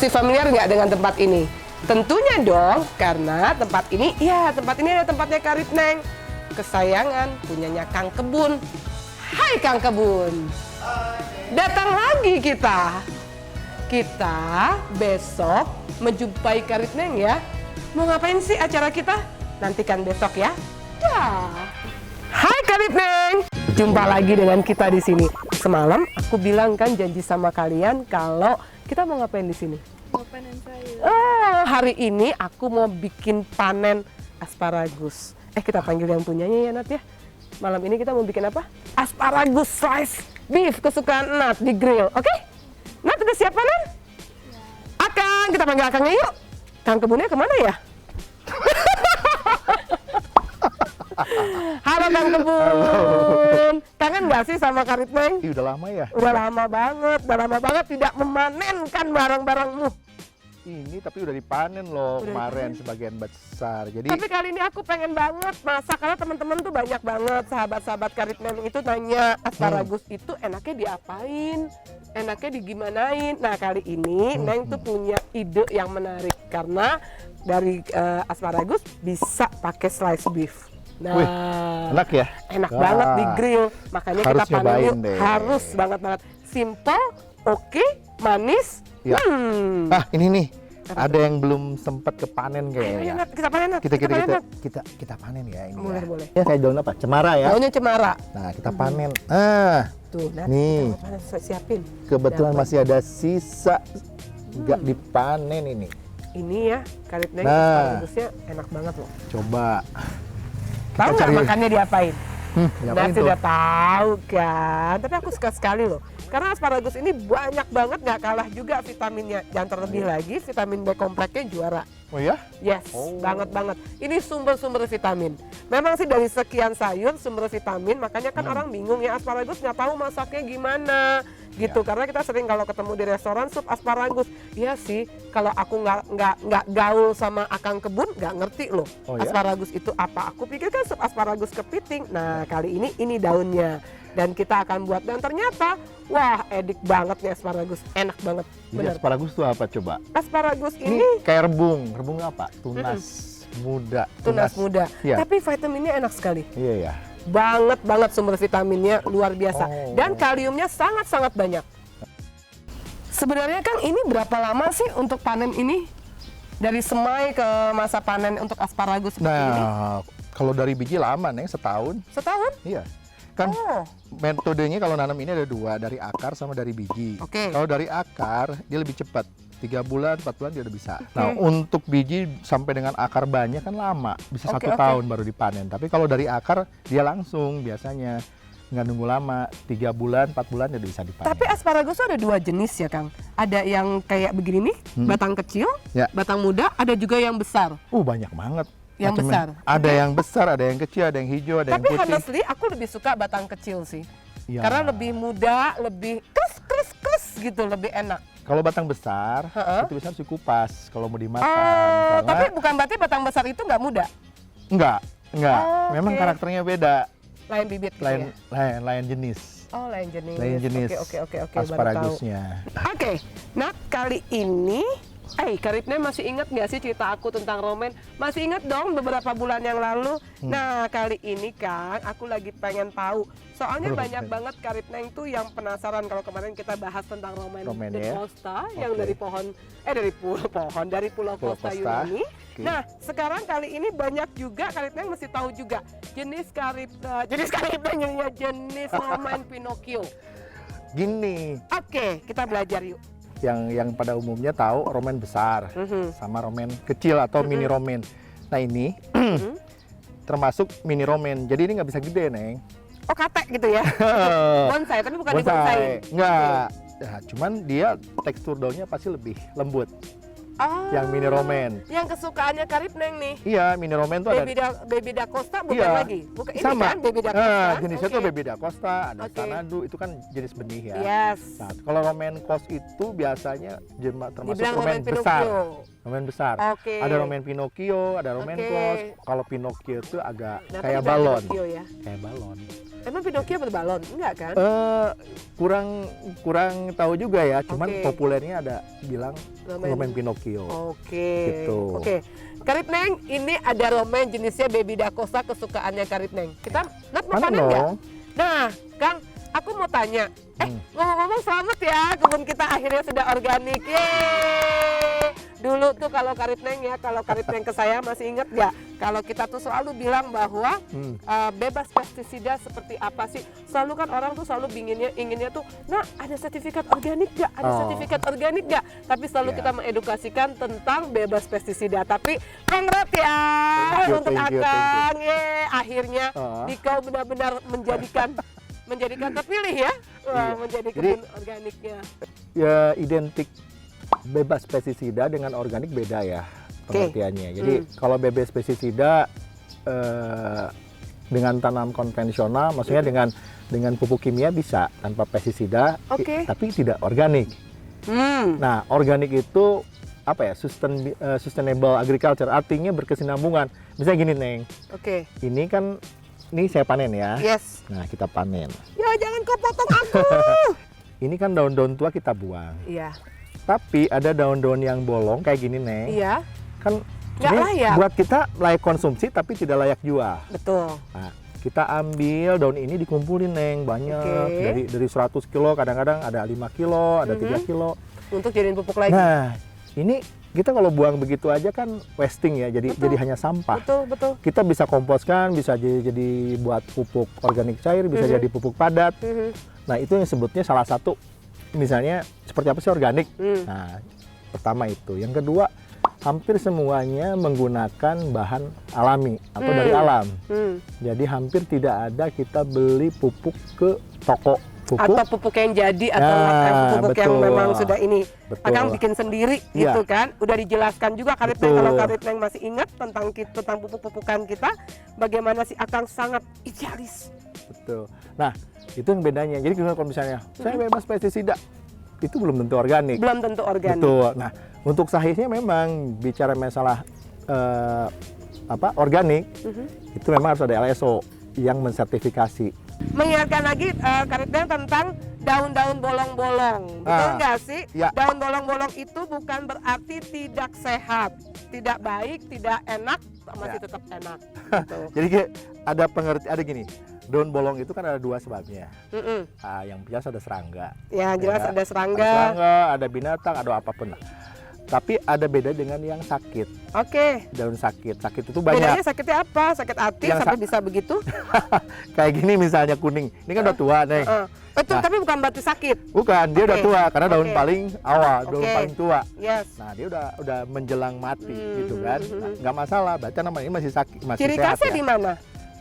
Masih familiar nggak dengan tempat ini? Tentunya dong, karena tempat ini ada tempatnya Karit Neng. Kesayangan punyanya Kang Kebun. Hai Kang Kebun. Datang lagi kita. Kita besok menjumpai Karit Neng ya. Mau ngapain sih acara kita? Nantikan besok ya. Dah. Hai Karit Neng. Jumpa lagi dengan kita di sini. Semalam aku bilang kan janji sama kalian kalau kita mau ngapain di sini? Mau panen sayur. Oh, hari ini aku mau bikin panen asparagus. Kita panggil yang punyanya ya Nat ya. Malam ini kita mau bikin apa? Asparagus slice beef kesukaan Nat di grill. Oke? Nat udah siap panen? Ya. Akang, kita panggil Akangnya yuk. Kang Kebunnya kemana ya? Halo Kang Kebun. Kangen nggak sih sama Karit Neng? Udah lama ya? Udah lama banget tidak memanenkan barang-barangmu. Ini tapi udah dipanen loh kemarin sebagian besar. Jadi tapi kali ini aku pengen banget masak karena teman-teman tuh banyak banget sahabat-sahabat Karit Neng itu nanya asparagus itu enaknya diapain, enaknya digimanain. Nah kali ini Neng tuh punya ide yang menarik karena dari asparagus bisa pakai slice beef. Nah, wih, enak ya? Enak banget di grill. Makanya harus kita panen yuk. deh. Harus banget. Simple, oke, manis. Ya. Ini nih. Ada yang belum sempat kepanen kayaknya. Ayo, kita panen. Kita panen ya ini. Boleh. Ya kayak daun apa? Cemara ya? Daunnya cemara. Nah, kita panen. Tuh, nih. Siapin. Kebetulan masih ada sisa nggak dipanen ini. Ini ya, Karit Neng asparagusnya enak banget loh. Coba. Tahu nggak makannya diapain? Diapain tuh? Sudah tahu kan, tapi aku suka sekali loh. Karena asparagus ini banyak banget, nggak kalah juga vitaminnya. Yang terlebih lagi vitamin B kompleksnya juara. Oh ya? Yes, banget. Ini sumber-sumber vitamin. Memang sih dari sekian sayur sumber vitamin, makanya kan orang bingung ya asparagus nggak tahu masaknya gimana gitu. Karena kita sering kalau ketemu di restoran sup asparagus. Iya sih, kalau aku nggak gaul sama Akang Kebun nggak ngerti loh. Asparagus itu apa? Aku pikir kan sup asparagus kepiting. Nah kali ini daunnya. Dan kita akan buat, dan ternyata wah edik banget nih asparagus, enak banget. Jadi asparagus itu apa coba? Asparagus ini kayak rebung apa? Tunas muda. Tunas muda. Ya. Tapi vitaminnya enak sekali. Iya ya. Banget sumber vitaminnya luar biasa. Dan kaliumnya sangat banyak. Sebenarnya Kang ini berapa lama sih untuk panen ini? Dari semai ke masa panen untuk asparagus seperti ini? Kalau dari biji lama nih setahun. Setahun? Iya. Kan metodenya kalau nanam ini ada dua, dari akar sama dari biji. Kalau dari akar dia lebih cepat, 3 bulan, 4 bulan dia udah bisa. Nah untuk biji sampai dengan akar banyak kan lama, bisa 1 tahun baru dipanen. Tapi kalau dari akar dia langsung biasanya, nggak nunggu lama, 3 bulan, 4 bulan dia udah bisa dipanen. Tapi asparagus ada 2 jenis ya Kang. Ada yang kayak begini nih, batang kecil, batang muda, ada juga yang besar. Banyak banget. Yang besar. Ada yang besar, ada yang kecil, ada yang hijau, ada yang putih. Tapi honestly aku lebih suka batang kecil sih. Ya. Karena lebih muda, lebih kres gitu, lebih enak. Kalau batang besar, itu bisa harus dikupas kalau mau dimakan. Karena... Tapi bukan berarti batang besar itu nggak muda? Enggak. Memang karakternya beda. Lain bibit gitu lain jenis. Lain jenis. Lain jenis. Oke. Asparagusnya. Oke. Nah, kali ini Karit Neng masih ingat nggak sih cerita aku tentang Romen? Masih ingat dong beberapa bulan yang lalu? Nah kali ini Kang, aku lagi pengen tahu. Soalnya banyak banget Karit Neng tuh yang penasaran kalau kemarin kita bahas tentang Romen de Costa yang dari dari Pulau Costa Yunani. Nah sekarang kali ini banyak juga Karit Neng mesti tahu juga jenis Romen Pinocchio. Gini. Oke, kita belajar yuk. Yang pada umumnya tahu romen besar sama romen kecil atau mini romen. Nah ini termasuk mini romen. Jadi ini nggak bisa gede, Neng. Katek gitu ya? Bonsai, tapi bukan dibonsai. Enggak. Nah, cuman dia tekstur daunnya pasti lebih lembut. Yang mini romen. Yang kesukaannya Karit Neng nih. Iya, mini romen tuh Baby Da Costa bukan lagi. Bukan sama. Ini kan Baby Da Costa. Jenisnya tuh Baby Da Costa, ada Xanadu, itu kan jenis benih ya. Yes. Nah, kalau romen kos itu biasanya termasuk dibilang romen besar. romaine besar. Oke. Ada romaine Pinocchio, ada romaine Oke. close. Kalau Pinocchio itu agak Nah, kayak tadi balon. Pinocchio ya. Kayak balon. Emang Pinocchio berbalon? Enggak kan? Kurang tahu juga ya, cuman Oke. populernya ada bilang romaine Pinocchio. Oke. Gitu. Oke. Karip Neng, ini ada romaine jenisnya Baby Dakosa kesukaannya Karip Neng. Kita mau Mana panen nggak? dong? Nah, Kang, aku mau tanya. Ngomong-ngomong selamat ya, kebun kita akhirnya sudah organik. Yeay! Dulu tuh kalau Karip Neng ya, kalau Karip Neng ke saya masih inget nggak? Kalau kita tuh selalu bilang bahwa bebas pestisida seperti apa sih? Selalu kan orang tuh selalu inginnya tuh, nah ada sertifikat organik nggak? Ada sertifikat organik nggak? Tapi selalu kita mengedukasikan tentang bebas pestisida. Tapi kongrat ya untuk Akang. Akhirnya Dikau benar-benar menjadikan terpilih ya, menjadi kebun organiknya. Ya identik bebas pestisida dengan organik beda ya pengertiannya. Jadi kalau bebas pestisida dengan tanam konvensional, maksudnya dengan pupuk kimia bisa tanpa pestisida, tapi tidak organik. Nah, organik itu apa ya? Sustainable agriculture, artinya berkesinambungan. Misalnya gini, Neng. Ini saya panen ya. Yes. Nah, kita panen. Ya, jangan kau potong aku. Ini kan daun-daun tua kita buang. Iya. Tapi ada daun-daun yang bolong kayak gini, Neng. Iya. Kan nggak layak. Buat kita layak konsumsi tapi tidak layak jual. Betul. Nah, kita ambil daun ini dikumpulin, Neng, banyak. Dari 100 kilo, kadang-kadang ada 5 kilo, ada 3 kilo. Untuk jadiin pupuk lagi. Nah, ini kita kalau buang begitu aja kan wasting ya, jadi hanya sampah. Betul. Kita bisa komposkan, bisa jadi buat pupuk organik cair, bisa jadi pupuk padat. Nah, itu yang sebutnya salah satu, misalnya seperti apa sih organik. Nah, pertama itu. Yang kedua, hampir semuanya menggunakan bahan alami atau dari alam. Jadi hampir tidak ada kita beli pupuk ke toko pupuk. Atau pupuk yang jadi atau pupuk yang memang sudah ini. Akang bikin sendiri gitu kan. Udah dijelaskan juga Karip Neng, kalau Karip Neng masih ingat tentang pupuk-pupukan kita, bagaimana sih Akang sangat idealis. Betul. Nah, itu yang bedanya. Jadi kalau misalnya saya bebas pestisida, itu belum tentu organik. Belum tentu organik. Betul. Nah, untuk sahihnya memang bicara masalah organik, itu memang harus ada LSO yang mensertifikasi. Mengingatkan lagi Karip Neng tentang daun-daun bolong-bolong. Betul nggak sih? Ya. Daun bolong-bolong itu bukan berarti tidak sehat, tidak baik, tidak enak, masih tetap enak. Gitu. Jadi ada pengertian, ada gini. Daun bolong itu kan ada dua sebabnya. Yang jelas ada serangga. Ya, jelas ada serangga. Ada serangga, ada binatang, ada apapun. Tapi ada beda dengan yang sakit. Daun sakit. Sakit itu banyak. Bedanya sakitnya apa? Sakit hati yang sampai bisa begitu? Kayak gini misalnya kuning. Ini kan udah tua, Neng. Betul, tapi bukan berarti sakit. Bukan, dia udah tua karena daun paling awal, daun paling tua. Yes. Nah, dia udah menjelang mati gitu kan. Nah, nggak masalah, berarti namanya ini masih sakit, masih ciri sehat khasnya ya. di mana?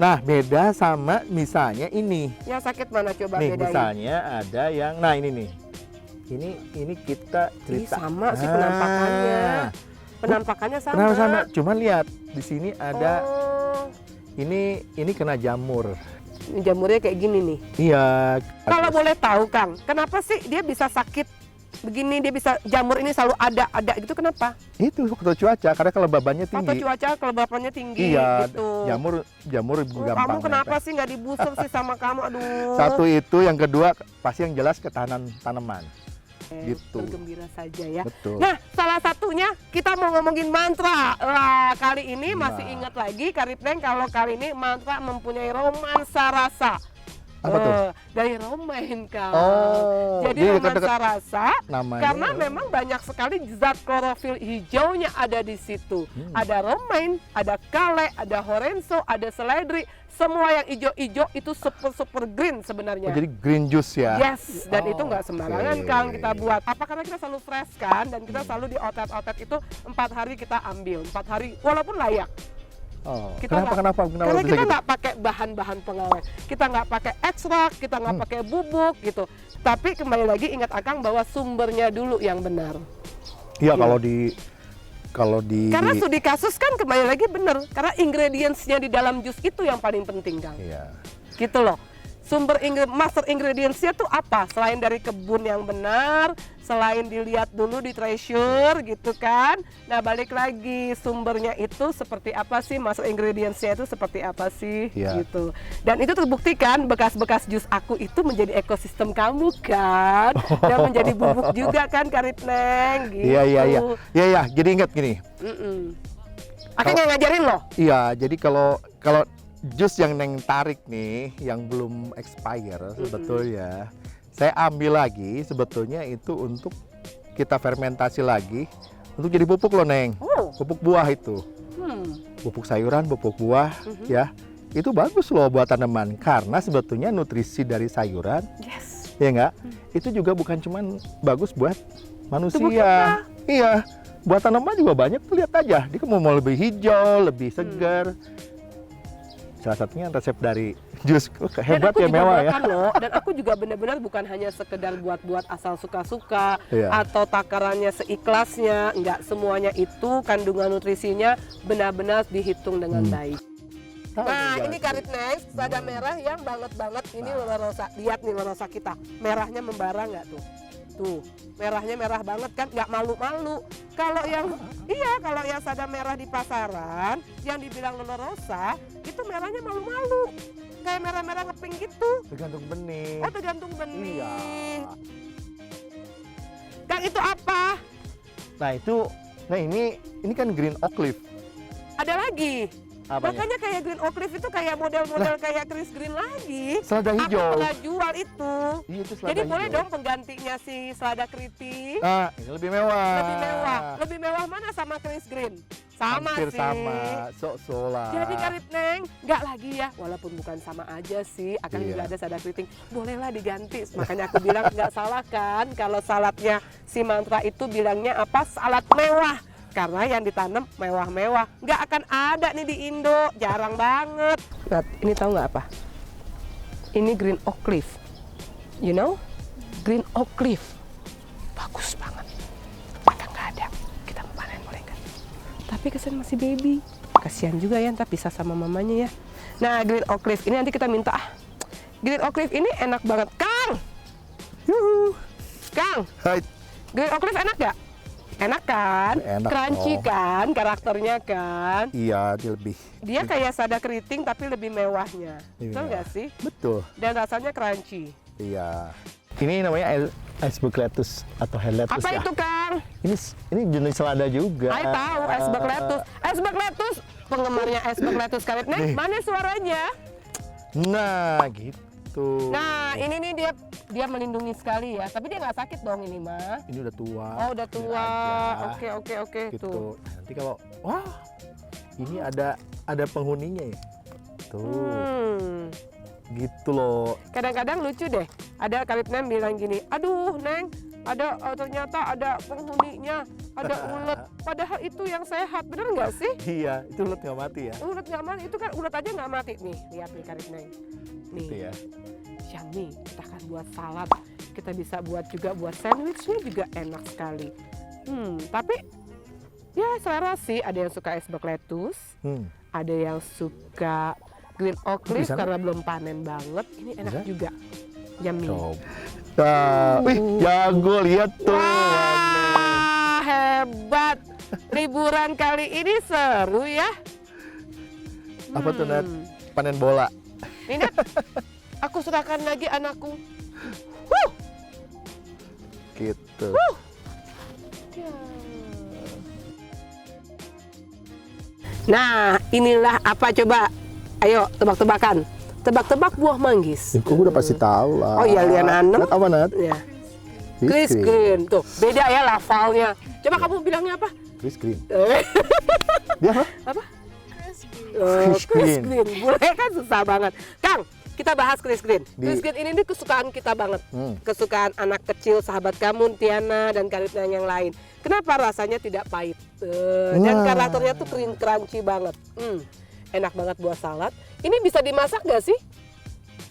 Nah, beda sama misalnya ini. Yang sakit mana coba nih, bedain? misalnya ada yang, nah ini nih. Ini kita cerita. Sama sih penampakannya. Penampakannya sama. Kenapa sama? Cuman lihat di sini ada ini kena jamur. Jamurnya kayak gini nih. Iya. Kalau boleh tahu, Kang, kenapa sih dia bisa sakit begini, dia bisa jamur ini selalu ada gitu, kenapa? Itu faktor cuaca, karena kelembabannya tinggi. Faktor cuaca, kelembapannya tinggi. Iya, gitu. jamur gampang. Kamu kenapa sih nggak dibusur sih sama kamu? Aduh. Satu itu, yang kedua pasti yang jelas ketahanan tanaman. Gitu. Bergembira saja ya. Betul. Nah, salah satunya kita mau ngomongin mantra. Kali ini masih ingat lagi Karip Neng kalau kali ini mantra mempunyai romansa rasa. Apa tuh? Dari romaine, Kang. Jadi romansa rasa namanya, karena memang banyak sekali zat klorofil hijaunya ada di situ. Ada romaine, ada kale, ada horenzo, ada seledri. Semua yang hijau-hijau itu super green sebenarnya. jadi green juice ya? Yes, dan itu nggak sembarangan Kang kita buat. Apa karena kita selalu fresh kan, dan kita selalu di outlet itu 4 hari kita ambil, 4 hari walaupun layak. Kenapa Karena kita nggak pakai bahan-bahan pengawet, kita nggak pakai ekstrak, kita nggak pakai bubuk gitu. Tapi kembali lagi ingat Akang bahwa sumbernya dulu yang benar. Iya, kalau di karena studi kasus kan kembali lagi benar, karena ingredientsnya di dalam jus itu yang paling penting, Kang. Iya. Gitu loh. master ingredients-nya tuh apa? Selain dari kebun yang benar, selain dilihat dulu di treasure gitu kan. Nah, balik lagi sumbernya itu seperti apa sih? Master ingredients-nya itu seperti apa sih? Gitu. Dan itu terbukti kan bekas-bekas jus aku itu menjadi ekosistem kamu kan. Dan menjadi bubuk juga kan Karit Neng gitu. Iya. Jadi ingat gini. Akhirnya ngajarin loh. Iya, jadi kalau jus yang Neng tarik nih, yang belum expire sebetulnya, saya ambil lagi sebetulnya itu untuk kita fermentasi lagi untuk jadi pupuk loh Neng. Pupuk buah itu. Pupuk sayuran, pupuk buah ya. Itu bagus loh buat tanaman karena sebetulnya nutrisi dari sayuran, ya enggak? Itu juga bukan cuman bagus buat manusia. Iya, buat tanaman juga banyak tuh, lihat aja. Dia mau lebih hijau, lebih segar. Salah satunya resep dari jus. Hebat ya, mewah ya. Loh, dan aku juga benar-benar bukan hanya sekedar buat asal suka-suka atau takarannya seikhlasnya. Enggak, semuanya itu kandungan nutrisinya benar-benar dihitung dengan baik. Nah, ini Karit Neng, selada merah yang banget ini lorosa. Lihat nih lorosa kita, merahnya membara nggak tuh? Tuh, merahnya merah banget kan, nggak malu-malu. Kalau yang selada merah di pasaran, yang dibilang lorosa, itu merahnya malu-malu. Kayak merah-merah ngeping gitu. Tergantung benih. Oh, tergantung benih. Iya. Kang, itu apa? Nah ini kan green oak leaf. Ada lagi. Apanya? Makanya kayak green oak leaf itu kayak model-model kayak Chris Green lagi. Selada hijau. Aku pernah jual itu. Iya, itu selada Jadi hijau. boleh dong penggantinya si selada keriting. Nah, ini lebih mewah. Lebih mewah. Lebih mewah mana sama Chris Green? Sama hampir sih. sama, sok-sok lah. Jadi Karit Neng, nggak lagi ya. Walaupun bukan sama aja sih, akan juga ada selada keriting. Bolehlah diganti. Makanya aku bilang nggak salah kan kalau saladnya si Mantra itu bilangnya apa? Salad mewah. Karena yang ditanam mewah-mewah. Nggak akan ada nih di Indo, jarang banget. Lihat, ini tahu nggak apa? Ini green oak leaf. You know? Green oak leaf. Bagus banget. Maka nggak ada. Kita mau panen boleh nggak? Tapi kesan masih baby. Kasihan juga ya, ntar pisah sama mamanya ya. Nah, green oak leaf ini nanti kita minta. Green oak leaf ini enak banget. Kang! Yuhu! Kang! Hai. Green oak leaf enak nggak? Enak kan? Enak crunchy dong. kan karakternya kan? Iya, dia lebih. Dia kayak selada keriting tapi lebih mewahnya. Betul nggak sih? Betul. Dan rasanya crunchy. Iya. Ini namanya iceberg lettuce atau head lettuce. Apa itu, Kang? Ini jenis selada juga. Saya tahu iceberg lettuce. Iceberg lettuce, penggemarnya iceberg lettuce Karit Neng, mana suaranya? Nah, gitu. Nah, ini nih dia melindungi sekali ya. Tapi dia nggak sakit dong ini mah. Ini udah tua. Oh, udah tua. Oke. Gitu. Tuh. Nanti kalau ini ada penghuninya ya. Tuh. Gitu loh. Kadang-kadang lucu deh. Ada Karit Neng bilang gini, aduh Neng, ternyata ada penghuninya, ada ulet. Padahal itu yang sehat, bener nggak sih? Iya, itu ulet nggak mati ya. Ulet nggak mati, itu kan ulet aja nggak mati nih. Lihat nih Karit Neng. Nih, Gitu ya. yummy. Kita akan buat salad. Kita bisa buat juga buat sandwichnya juga enak sekali. Tapi ya selera sih. Ada yang suka iceberg lettuce, ada yang suka green oak leaf karena belum panen banget. Ini enak juga. Yummy. Wih, jago, lihat tuh. Wah, hebat. Liburan kali ini seru ya. Apa tuh, Nat? Panen bola. Nih, Nat, aku serahkan lagi anakku. Gitu. Nah, inilah apa coba? Ayo, tebak-tebakan. Tebak-tebak buah manggis. Aku udah pasti tahu lah. Oh iya, Lian Anem. Nat apa, Nat? Ya. Chris Green. Tuh, beda ya lafalnya. Coba kamu bilangnya apa? Chris Green. Dia apa? Apa? Chris Chris Green. Green. Boleh kan susah banget. Kang, kita bahas Chris Green. Chris Green ini kesukaan kita banget. Kesukaan anak kecil, sahabat kamu, Tiana, dan Karit Neng yang lain. Kenapa rasanya tidak pahit? Dan karakternya tuh crunchy banget. Enak banget buat salad. Ini bisa dimasak nggak sih?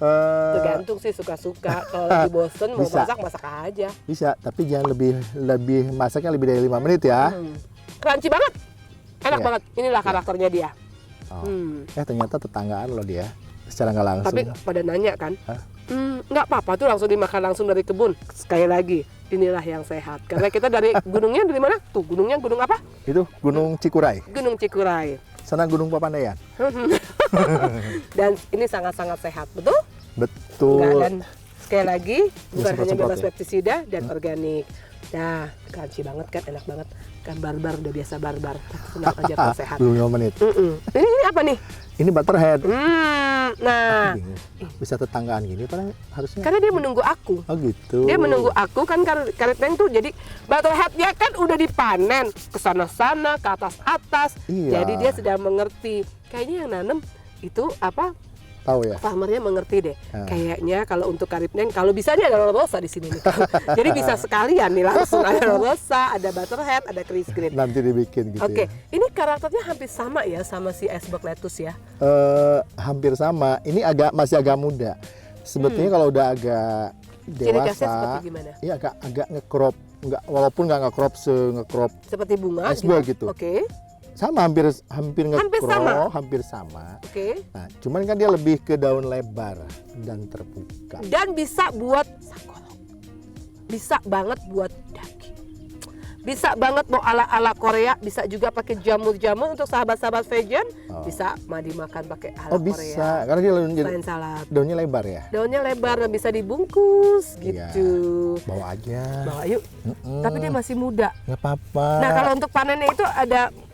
Tergantung sih suka-suka. Kalau lagi bosen mau masak aja. Bisa, tapi jangan lebih masaknya lebih dari 5 menit ya. Crunchy banget. Enak banget. Inilah karakternya dia. Ternyata tetanggaan loh dia. secara nggak langsung. Tapi pada nanya kan, Hah? Nggak apa-apa tuh langsung dimakan langsung dari kebun. Sekali lagi, inilah yang sehat. Karena kita dari gunungnya dari mana? Tuh gunungnya gunung apa? Itu Gunung Cikuray. Gunung Cikuray. Sana Gunung Papandayan. Dan ini sangat-sangat sehat, betul? Betul. Nggak, dan sekali lagi bukan hanya semprot-semprot bebas ya? pestisida dan organik. Nah, crunchy banget kan, enak banget. Kan barbar, udah biasa barbar. Tenang aja kalau sehat. Belum 5 menit. Ini apa nih? Ini butterhead. Nah, Bingung. Bisa tetanggaan gini padahal harusnya. karena dia menunggu aku. Oh gitu. Dia menunggu aku kan karet neng tuh jadi butterheadnya kan udah dipanen ke sana-sana ke atas-atas. Iya. Jadi dia sudah mengerti. Kayaknya yang nanam itu apa? Tahu ya. Farmernya mengerti deh. Ah. Kayaknya kalau untuk karet neng kalau bisa nih ada rosa di sini nih. Jadi bisa sekalian nih langsung ada rosa, ada butterhead, ada Chris Green. Nanti dibikin gitu. Oke, Ya. ini karakternya hampir sama ya sama si iceberg lettuce ya. Hampir sama. Ini masih agak muda. Sebetulnya kalau udah agak Ciri khasnya dewasa, seperti gimana? iya agak nge-crop. Walaupun nggak nge-crop nge-crop Seperti bunga iceberg gitu. Oke. Sama hampir Hampir sama? nge-crop, hampir sama. Oke. Nah, cuman kan dia lebih ke daun lebar dan terbuka. Dan bisa buat sakolok. Bisa banget buat daging. Bisa banget mau ala-ala Korea, bisa juga pakai jamur-jamur untuk sahabat-sahabat vegan. Oh. Bisa dimakan pakai ala Oh Korea. bisa, karena dia Selain salad. daunnya lebar ya. Daunnya lebar dan bisa dibungkus Iya. gitu. Bawa aja. Bawa yuk. Tapi dia masih muda. Nggak apa-apa. Nah, kalau untuk panennya itu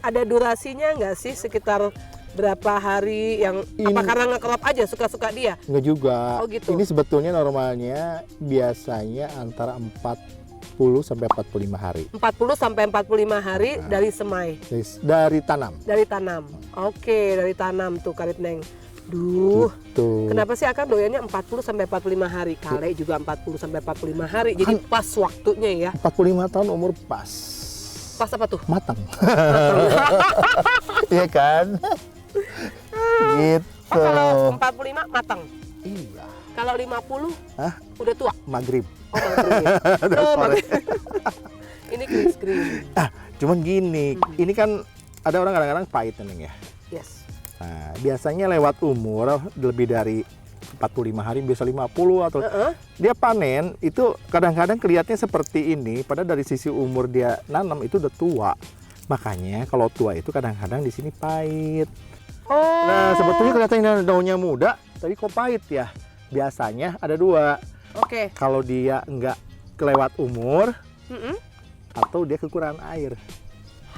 ada durasinya nggak sih, sekitar berapa hari yang apa karena nge-crop aja suka-suka dia? Nggak juga. Oh, gitu. Ini sebetulnya normalnya biasanya antara 40 sampai 45 hari 40 sampai 45 hari dari semai. dari tanam. Dari tanam. Oke, dari tanam tuh karet neng. Duh. Tuh. Kenapa sih akan doyannya 40 sampai 45 hari? Kale juga 40 sampai 45 hari. Jadi pas waktunya ya. 45 tahun umur pas. Pas apa tuh? Matang. Iya kan? Gitu. Oh, kalau 45 matang. Iya. Kalau 50 Hah? udah tua. Maghrib. Oh, maghrib. Oh, maghrib. Ini Chris Green. Cuman gini, ini kan ada orang kadang-kadang pahit Neng ya. Yes. Nah, biasanya lewat umur lebih dari 45 hari, biasa 50 atau dia panen itu kadang-kadang kelihatannya seperti ini, padahal dari sisi umur dia nanam itu udah tua. Makanya kalau tua itu kadang-kadang di sini pahit. Oh. Nah, sebetulnya kelihatannya daunnya muda, tapi kok pahit ya? Biasanya ada dua. Oke. Kalau dia nggak kelewat umur Mm-mm. atau dia kekurangan air,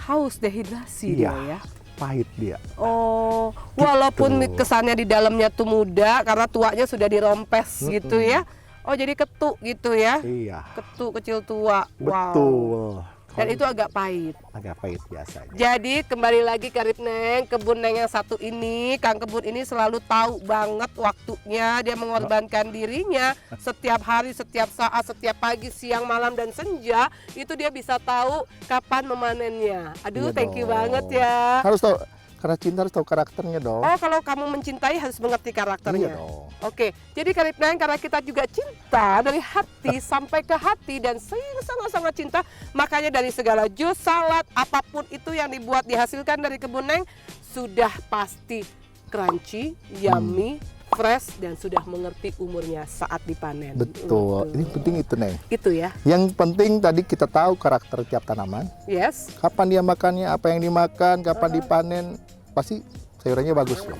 Haus dehidrasi Iya. dia ya. pahit dia. Oh, walaupun Gitu. kesannya di dalamnya tuh muda karena tuanya sudah dirompes gitu ya. Oh, jadi ketuk gitu ya. Iya, Ketuk kecil tua. Wow. betul. Dan itu agak pahit. Agak pahit biasanya. Jadi kembali lagi Karit Neng, kebun Neng yang satu ini, Kang Kebun ini selalu tahu banget waktunya. Dia mengorbankan dirinya setiap hari, setiap saat, setiap pagi, siang, malam, dan senja. Itu dia bisa tahu kapan memanennya. Aduh, Iya thank you dong. banget ya. Harus tahu, karena cinta harus tahu karakternya dong. Oh, kalau kamu mencintai harus mengerti karakternya. Iya dong. Oke, jadi Karit Neng, karena kita juga cinta dari hati sampai ke hati dan sangat-sangat cinta, makanya dari segala jus, salad, apapun itu yang dibuat dihasilkan dari kebun Neng sudah pasti crunchy, yummy, fresh dan sudah mengerti umurnya saat dipanen. Betul. Ini penting itu, Neng. Itu ya. Yang penting tadi kita tahu karakter tiap tanaman. Yes. Kapan dia makannya, apa yang dimakan, kapan dipanen, pasti sayurannya bagus loh.